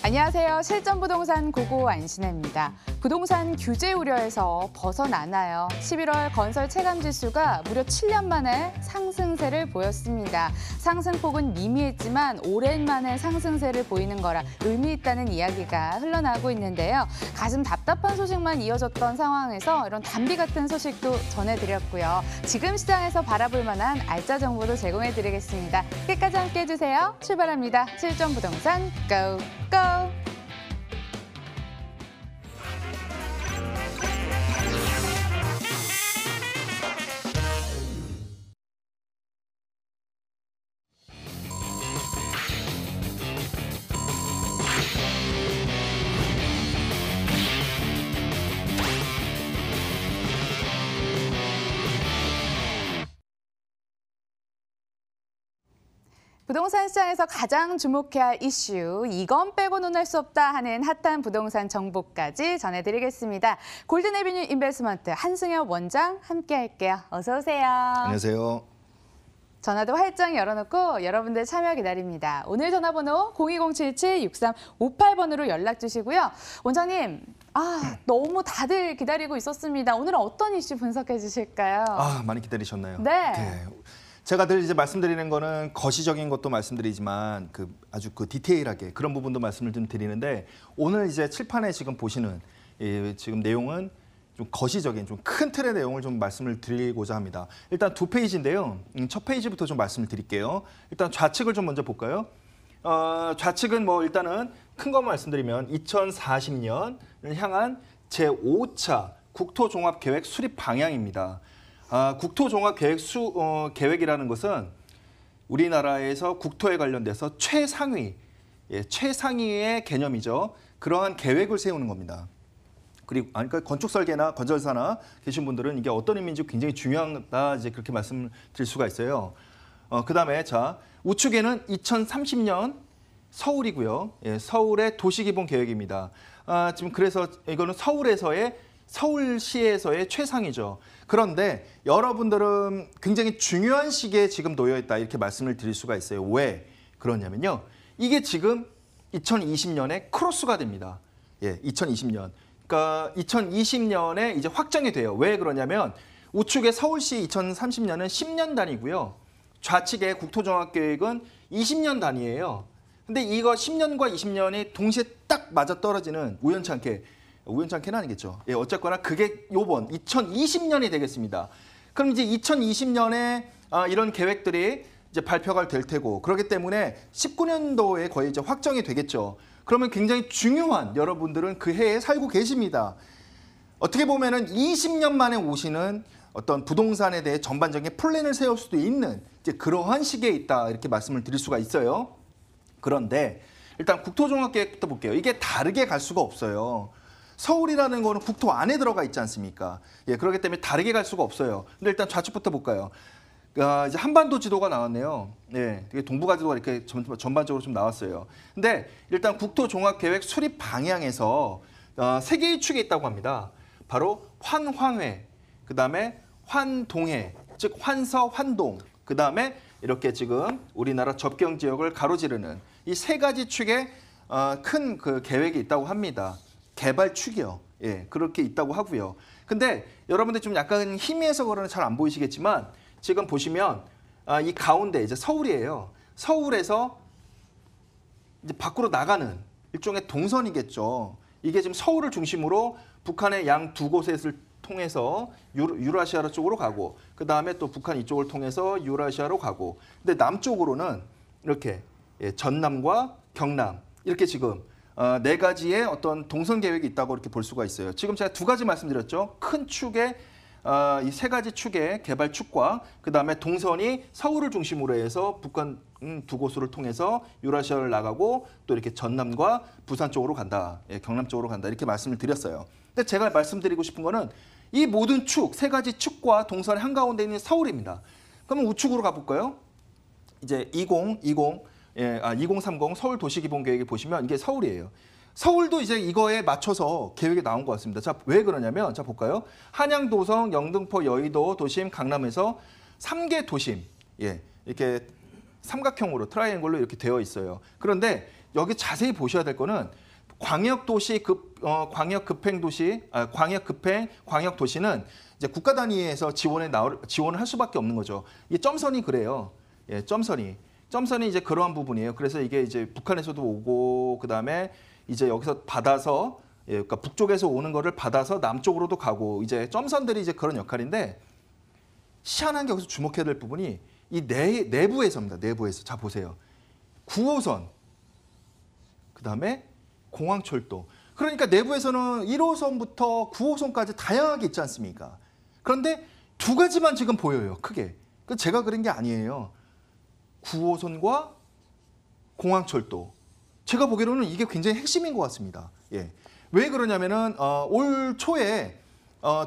안녕하세요. 실전부동산 고고 안신혜입니다. 부동산 규제 우려에서 벗어나나요? 11월 건설 체감지수가 무려 7년 만에 상승세를 보였습니다. 상승폭은 미미했지만 오랜만에 상승세를 보이는 거라 의미 있다는 이야기가 흘러나오고 있는데요. 가슴 답답한 소식만 이어졌던 상황에서 이런 담비 같은 소식도 전해드렸고요. 지금 시장에서 바라볼 만한 알짜 정보도 제공해드리겠습니다. 끝까지 함께해 주세요. 출발합니다. 실전부동산 고! 고! 부동산 시장에서 가장 주목해야 할 이슈, 이건 빼고 논할 수 없다 하는 핫한 부동산 정보까지 전해드리겠습니다. 골든에비뉴 인베스트먼트 한승엽 원장 함께할게요. 어서 오세요. 안녕하세요. 전화도 활짝 열어놓고 여러분들 참여 기다립니다. 오늘 전화번호 02077-6358번으로 연락 주시고요. 원장님, 너무 다들 기다리고 있었습니다. 오늘은 어떤 이슈 분석해 주실까요? 많이 기다리셨나요? 네. 제가 늘 이제 말씀드리는 거는 거시적인 것도 말씀드리지만 아주 디테일하게 그런 부분도 말씀을 좀 드리는데 오늘 이제 칠판에 지금 보시는 지금 내용은 좀 거시적인 좀 큰 틀의 내용을 좀 말씀을 드리고자 합니다. 일단 두 페이지인데요. 첫 페이지부터 좀 말씀을 드릴게요. 일단 좌측을 좀 먼저 볼까요? 좌측은 뭐 일단은 큰 것만 말씀드리면 2040년을 향한 제5차 국토종합계획 수립 방향입니다. 국토종합계획이라는 것은 우리나라에서 국토에 관련돼서 최상위의 개념이죠. 그러한 계획을 세우는 겁니다. 그리고 그러니까 건축설계나 건설사나 계신 분들은 이게 어떤 의미인지 굉장히 중요하다 이제 그렇게 말씀드릴 수가 있어요. 그다음에 우측에는 2030년 서울이고요. 서울의 도시기본 계획입니다. 지금 그래서 이거는 서울시에서의 최상이죠. 그런데 여러분들은 굉장히 중요한 시기에 지금 놓여 있다 이렇게 말씀을 드릴 수가 있어요. 왜 그러냐면요. 이게 지금 2020년에 크로스가 됩니다. 2020년. 그러니까 2020년에 이제 확정이 돼요. 왜 그러냐면 우측에 서울시 2030년은 10년 단위고요. 좌측에 국토종합계획은 20년 단위예요. 근데 이거 10년과 20년이 동시에 딱 맞아떨어지는 우연찮게는 아니겠죠. 어쨌거나 그게 요번 2020년이 되겠습니다. 그럼 이제 2020년에 이런 계획들이 이제 발표가 될 테고 그렇기 때문에 19년도에 거의 이제 확정이 되겠죠. 그러면 굉장히 중요한 여러분들은 그 해에 살고 계십니다. 어떻게 보면은 20년 만에 오시는 어떤 부동산에 대해 전반적인 플랜을 세울 수도 있는 이제 그러한 시기에 있다 이렇게 말씀을 드릴 수가 있어요. 그런데 일단 국토종합계획부터 볼게요. 이게 다르게 갈 수가 없어요. 서울이라는 거는 국토 안에 들어가 있지 않습니까? 그렇기 때문에 다르게 갈 수가 없어요. 근데 일단 좌측부터 볼까요? 이제 한반도 지도가 나왔네요. 되게 동북아 지도가 이렇게 전반적으로 좀 나왔어요. 근데 일단 국토종합계획 수립 방향에서 세 개의 축이 있다고 합니다. 바로 환황회, 그다음에 환동해, 즉 환서, 환동, 그다음에 이렇게 지금 우리나라 접경 지역을 가로지르는 이 세 가지 축의 큰 그 계획이 있다고 합니다. 개발 축이요. 그렇게 있다고 하고요. 근데 여러분들 좀 약간 희미해서 그러는 잘 안 보이시겠지만 지금 보시면 이 가운데 이제 서울이에요. 서울에서 이제 밖으로 나가는 일종의 동선이겠죠. 이게 지금 서울을 중심으로 북한의 양 두 곳을 통해서 유라시아 쪽으로 가고 그 다음에 또 북한 이쪽을 통해서 유라시아로 가고 근데 남쪽으로는 이렇게 전남과 경남 이렇게 지금 네 가지의 어떤 동선 계획이 있다고 이렇게 볼 수가 있어요. 지금 제가 두 가지 말씀드렸죠. 큰 축의 이 세 가지 축의 개발 축과 그다음에 동선이 서울을 중심으로 해서 북한 두 곳을 통해서 유라시아를 나가고 또 이렇게 전남과 부산 쪽으로 간다. 경남 쪽으로 간다. 이렇게 말씀을 드렸어요. 근데 제가 말씀드리고 싶은 거는 이 모든 축, 세 가지 축과 동선의 한가운데 있는 서울입니다. 그러면 우측으로 가볼까요? 이제 2030 서울 도시기본계획에 보시면 이게 서울이에요. 서울도 이제 이거에 맞춰서 계획이 나온 것 같습니다. 자, 왜 그러냐면, 자, 볼까요? 한양, 도성, 영등포, 여의도, 도심, 강남에서 3개 도심, 이렇게 삼각형으로, 트라이앵글로 이렇게 되어 있어요. 그런데 여기 자세히 보셔야 될 거는 광역 급행 도시는 이제 국가 단위에서 지원을 할 수밖에 없는 거죠. 이게 점선이 그래요. 예, 점선이 이제 그러한 부분이에요. 그래서 이게 이제 북한에서도 오고 그다음에 이제 여기서 받아서 그러니까 북쪽에서 오는 거를 받아서 남쪽으로도 가고 이제 점선들이 이제 그런 역할인데 희한한 게 여기서 주목해야 될 부분이 이 내부에서입니다. 내부에서. 자 보세요. 9호선 그다음에 공항철도. 그러니까 내부에서는 1호선부터 9호선까지 다양하게 있지 않습니까? 그런데 두 가지만 지금 보여요. 크게. 제가 그린 게 아니에요. 9호선과 공항철도. 제가 보기로는 이게 굉장히 핵심인 것 같습니다. 예. 왜 그러냐면은 올 초에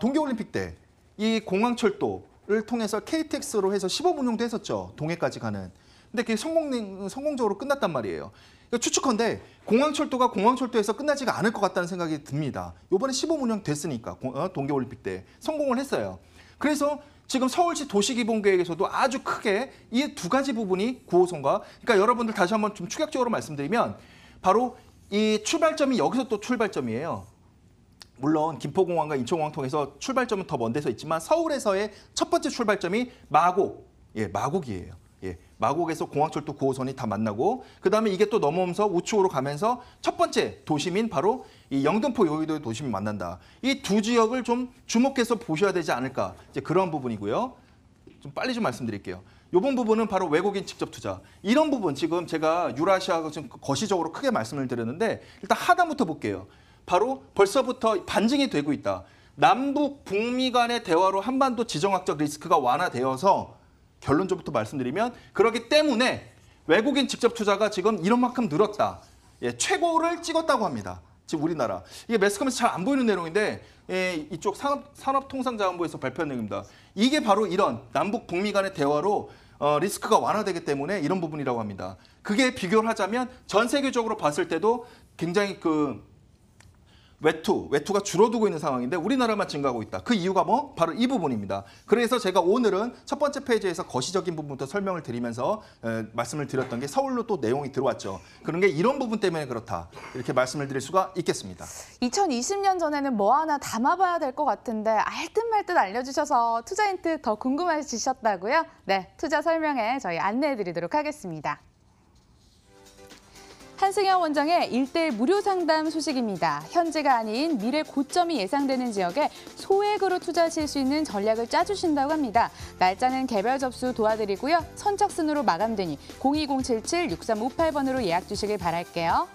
동계올림픽 때 이 공항철도를 통해서 KTX로 해서 시범 운영도 했었죠. 동해까지 가는. 근데 그게 성공적으로 끝났단 말이에요. 그러니까 추측컨대 공항철도에서 끝나지가 않을 것 같다는 생각이 듭니다. 이번에 시범 운영 됐으니까 동계올림픽 때 성공을 했어요. 그래서 지금 서울시 도시기본계획에서도 아주 크게 이 두 가지 부분이 9호선과 그러니까 여러분들 다시 한번 좀 추격적으로 말씀드리면 바로 이 출발점이 여기서 또 출발점이에요. 물론 김포공항과 인천공항 통해서 출발점은 더 먼 데서 있지만 서울에서의 첫 번째 출발점이 마곡이에요. 예, 마곡에서 공항철도 9호선이 다 만나고 그다음에 이게 또 넘어오면서 우측으로 가면서 첫 번째 도심인 바로 이 영등포 여의도의 도심이 만난다. 이 두 지역을 좀 주목해서 보셔야 되지 않을까. 이제 그런 부분이고요. 좀 빨리 좀 말씀드릴게요. 이번 부분은 바로 외국인 직접 투자. 이런 부분 지금 제가 유라시아가 좀 거시적으로 크게 말씀을 드렸는데 일단 하단부터 볼게요. 바로 벌써부터 반증이 되고 있다. 남북 북미 간의 대화로 한반도 지정학적 리스크가 완화되어서 결론적부터 말씀드리면 그렇기 때문에 외국인 직접 투자가 지금 이런 만큼 늘었다. 예, 최고를 찍었다고 합니다. 지금 우리나라. 이게 매스컴에서 잘 안 보이는 내용인데 이쪽 산업통상자원부에서 발표한 내용입니다. 이게 바로 이런 남북 북미 간의 대화로 리스크가 완화되기 때문에 이런 부분이라고 합니다. 그게 비교를 하자면 전 세계적으로 봤을 때도 굉장히 외투가 줄어들고 있는 상황인데 우리나라만 증가하고 있다. 그 이유가 뭐? 바로 이 부분입니다. 그래서 제가 오늘은 첫 번째 페이지에서 거시적인 부분부터 설명을 드리면서 말씀을 드렸던 게 서울로 또 내용이 들어왔죠. 그런 게 이런 부분 때문에 그렇다. 이렇게 말씀을 드릴 수가 있겠습니다. 2020년 전에는 뭐 하나 담아봐야 될 것 같은데 알듯 말듯 알려주셔서 투자 힌트 더 궁금해지셨다고요? 네, 투자 설명에 저희 안내해드리도록 하겠습니다. 한승현 원장의 1:1 무료 상담 소식입니다. 현재가 아닌 미래 고점이 예상되는 지역에 소액으로 투자하실 수 있는 전략을 짜주신다고 합니다. 날짜는 개별 접수 도와드리고요. 선착순으로 마감되니 02077-6358번으로 예약 주시길 바랄게요.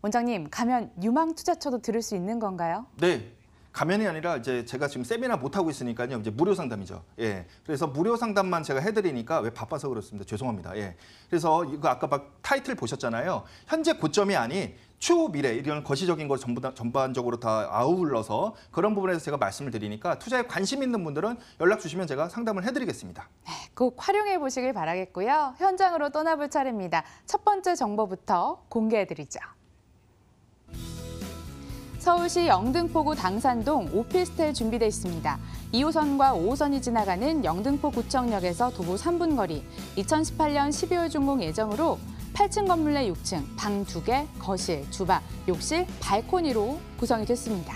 원장님, 가면 유망 투자처도 들을 수 있는 건가요? 네. 가면이 아니라 이제 제가 지금 세미나 못 하고 있으니까요. 이제 무료 상담이죠. 예. 그래서 무료 상담만 제가 해드리니까 왜 바빠서 그렇습니다. 죄송합니다. 예. 그래서 이거 아까 타이틀 보셨잖아요. 현재 고점이 아닌 추후 미래 이런 거시적인 거 전반적으로 다 아울러서 그런 부분에서 제가 말씀을 드리니까 투자에 관심 있는 분들은 연락 주시면 제가 상담을 해드리겠습니다. 네, 꼭 활용해 보시길 바라겠고요. 현장으로 떠나볼 차례입니다. 첫 번째 정보부터 공개해드리죠. 서울시 영등포구 당산동 오피스텔 준비돼 있습니다. 2호선과 5호선이 지나가는 영등포구청역에서 도보 3분 거리, 2018년 12월 준공 예정으로 8층 건물 내 6층, 방 2개, 거실, 주방, 욕실, 발코니로 구성이 됐습니다.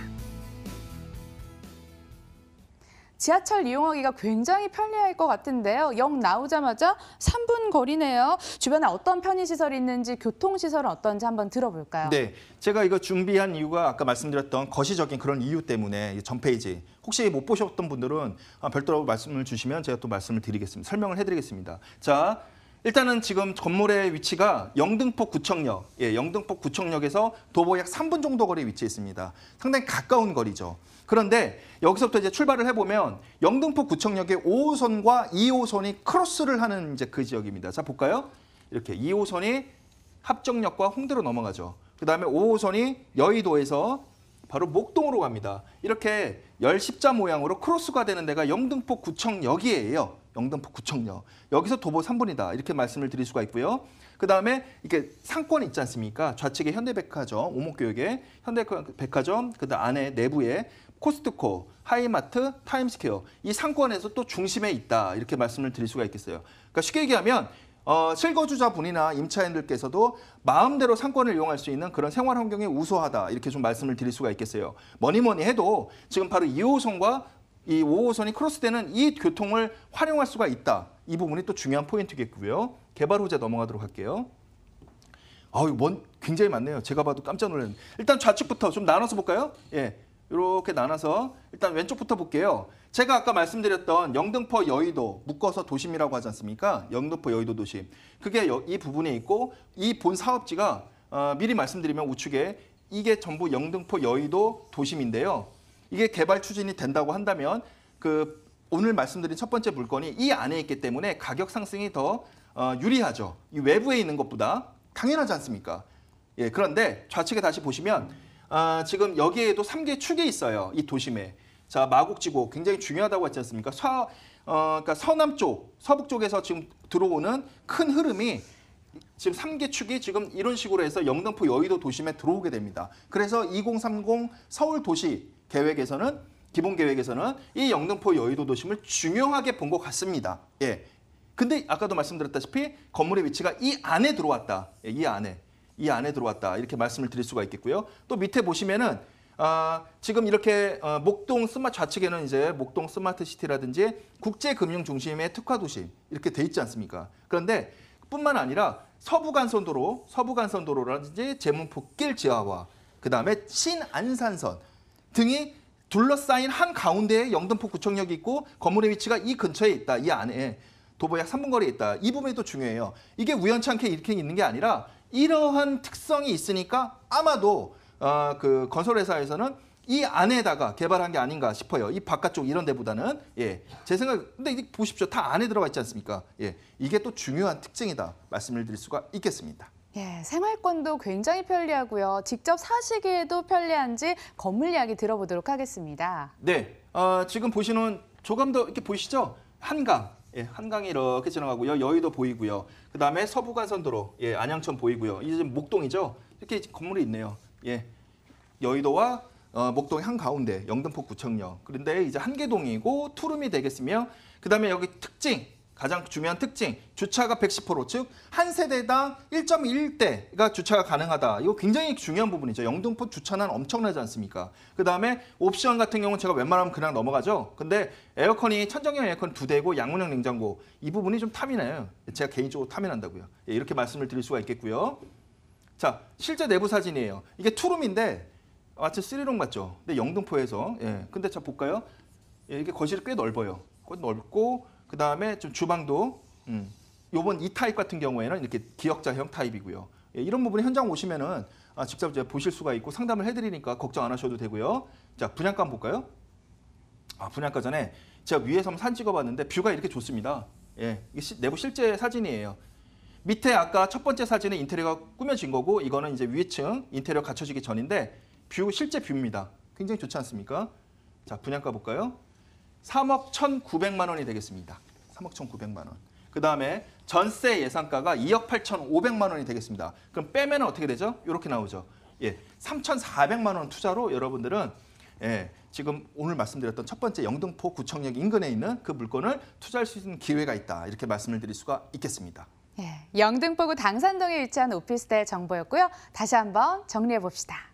지하철 이용하기가 굉장히 편리할 것 같은데요. 역 나오자마자 3분 거리네요. 주변에 어떤 편의시설이 있는지, 교통시설은 어떤지 한번 들어볼까요? 네, 제가 이거 준비한 이유가 아까 말씀드렸던 거시적인 그런 이유 때문에 전 페이지 혹시 못 보셨던 분들은 별도로 말씀을 주시면 제가 또 말씀을 드리겠습니다. 설명을 해드리겠습니다. 자, 일단은 지금 건물의 위치가 영등포구청역, 영등포구청역에서 도보 약 3분 정도 거리에 위치해 있습니다. 상당히 가까운 거리죠. 그런데 여기서부터 이제 출발을 해보면 영등포구청역의 5호선과 2호선이 크로스를 하는 이제 그 지역입니다. 자, 볼까요? 이렇게 2호선이 합정역과 홍대로 넘어가죠. 그다음에 5호선이 여의도에서 바로 목동으로 갑니다. 이렇게 열십자 모양으로 크로스가 되는 데가 영등포구청역이에요. 영등포구청역. 여기서 도보 3분이다. 이렇게 말씀을 드릴 수가 있고요. 그다음에 이게 상권이 있지 않습니까? 좌측에 현대백화점, 오목교역에 현대백화점, 그다음 안에 내부에 코스트코, 하이마트, 타임스퀘어. 이 상권에서 또 중심에 있다. 이렇게 말씀을 드릴 수가 있겠어요. 그러니까 쉽게 얘기하면 실거주자분이나 임차인들께서도 마음대로 상권을 이용할 수 있는 그런 생활 환경이 우수하다 이렇게 좀 말씀을 드릴 수가 있겠어요. 뭐니 해도 지금 바로 2호선과 이 5호선이 크로스되는 이 교통을 활용할 수가 있다. 이 부분이 또 중요한 포인트겠고요. 개발 호재 넘어가도록 할게요. 굉장히 많네요. 제가 봐도 깜짝 놀랐는데. 일단 좌측부터 좀 나눠서 볼까요? 예, 이렇게 나눠서 일단 왼쪽부터 볼게요. 제가 아까 말씀드렸던 영등포 여의도 묶어서 도심이라고 하지 않습니까? 영등포 여의도 도심. 그게 이 부분에 있고 이 본 사업지가 미리 말씀드리면 우측에 이게 전부 영등포 여의도 도심인데요. 이게 개발 추진이 된다고 한다면 오늘 말씀드린 첫 번째 물건이 이 안에 있기 때문에 가격 상승이 더 유리하죠. 이 외부에 있는 것보다 당연하지 않습니까? 예, 그런데 좌측에 다시 보시면 지금 여기에도 3개 축이 있어요. 이 도심에. 자, 마곡지구 굉장히 중요하다고 했지 않습니까? 그러니까 서남 쪽, 서북 쪽에서 지금 들어오는 큰 흐름이 지금 3개 축이 지금 이런 식으로 해서 영등포 여의도 도심에 들어오게 됩니다. 그래서 2030 서울 도시 계획에서는 기본 계획에서는 이 영등포 여의도 도심을 중요하게 본 것 같습니다. 예. 근데 아까도 말씀드렸다시피 건물의 위치가 이 안에 들어왔다. 예, 이 안에 들어왔다. 이렇게 말씀을 드릴 수가 있겠고요. 또 밑에 보시면은 지금 이렇게 목동 좌측에는 이제 목동 스마트시티라든지 국제금융중심의 특화도심 이렇게 돼 있지 않습니까? 그런데 뿐만 아니라 서부간선도로라든지 제문폭길 지하화, 그다음에 신안산선 등이 둘러싸인 한 가운데에 영등포구청역이 있고 건물의 위치가 이 근처에 있다. 이 안에 도보 약 3분 거리에 있다. 이 부분이 또 중요해요. 이게 우연찮게 이렇게 있는 게 아니라 이러한 특성이 있으니까 아마도 그 건설회사에서는 이 안에다가 개발한 게 아닌가 싶어요. 이 바깥쪽 이런 데보다는. 예, 제 생각. 근데 이게 보십시오. 다 안에 들어가 있지 않습니까? 예, 이게 또 중요한 특징이다. 말씀을 드릴 수가 있겠습니다. 예, 생활권도 굉장히 편리하고요. 직접 사시기에도 편리한지 건물 이야기 들어보도록 하겠습니다. 네, 지금 보시는 조감도 이렇게 보이시죠? 한강. 예, 한강이 이렇게 지나가고요. 여의도 보이고요. 그다음에 서부간선도로, 예, 안양천 보이고요. 이제 목동이죠. 이렇게 건물이 있네요. 예, 여의도와 목동의 한 가운데 영등포구청역. 그런데 이제 한계동이고 투룸이 되겠으며, 그다음에 여기 특징. 가장 중요한 특징, 주차가 110%, 즉 한 세대당 1.1대가 주차가 가능하다. 이거 굉장히 중요한 부분이죠. 영등포 주차난 엄청나지 않습니까? 그다음에 옵션 같은 경우는 제가 웬만하면 그냥 넘어가죠. 근데 에어컨이 천정형 에어컨 2대고 양문형 냉장고, 이 부분이 좀 탐이 나요. 제가 개인적으로 탐이 난다고요. 예, 이렇게 말씀을 드릴 수가 있겠고요. 자, 실제 내부 사진이에요. 이게 투룸인데 마치 3룸 맞죠? 근데 영등포에서, 예, 근데 자 볼까요? 예, 이게 거실이 꽤 넓어요. 꽤 넓고, 그 다음에 좀 주방도 요번 이 타입 같은 경우에는 이렇게 기역자형 타입이고요. 예, 이런 부분이 현장 오시면은 직접 이제 보실 수가 있고 상담을 해드리니까 걱정 안 하셔도 되고요. 자, 분양가 한번 볼까요? 분양가 전에 제가 위에서 한번 사진 찍어봤는데 뷰가 이렇게 좋습니다. 예, 이게 내부 실제 사진이에요. 밑에 아까 첫 번째 사진은 인테리어가 꾸며진 거고 이거는 이제 위층 인테리어 갖춰지기 전인데 뷰 실제 뷰입니다. 굉장히 좋지 않습니까? 자, 분양가 볼까요? 3억 1,900만 원이 되겠습니다. 3억 1,900만 원. 그 다음에 전세 예상가가 2억 8,500만 원이 되겠습니다. 그럼 빼면 어떻게 되죠? 이렇게 나오죠. 예, 3,400만 원 투자로 여러분들은 지금 오늘 말씀드렸던 첫 번째 영등포 구청역 인근에 있는 그 물건을 투자할 수 있는 기회가 있다. 이렇게 말씀을 드릴 수가 있겠습니다. 예, 영등포구 당산동에 위치한 오피스텔 정보였고요. 다시 한번 정리해 봅시다.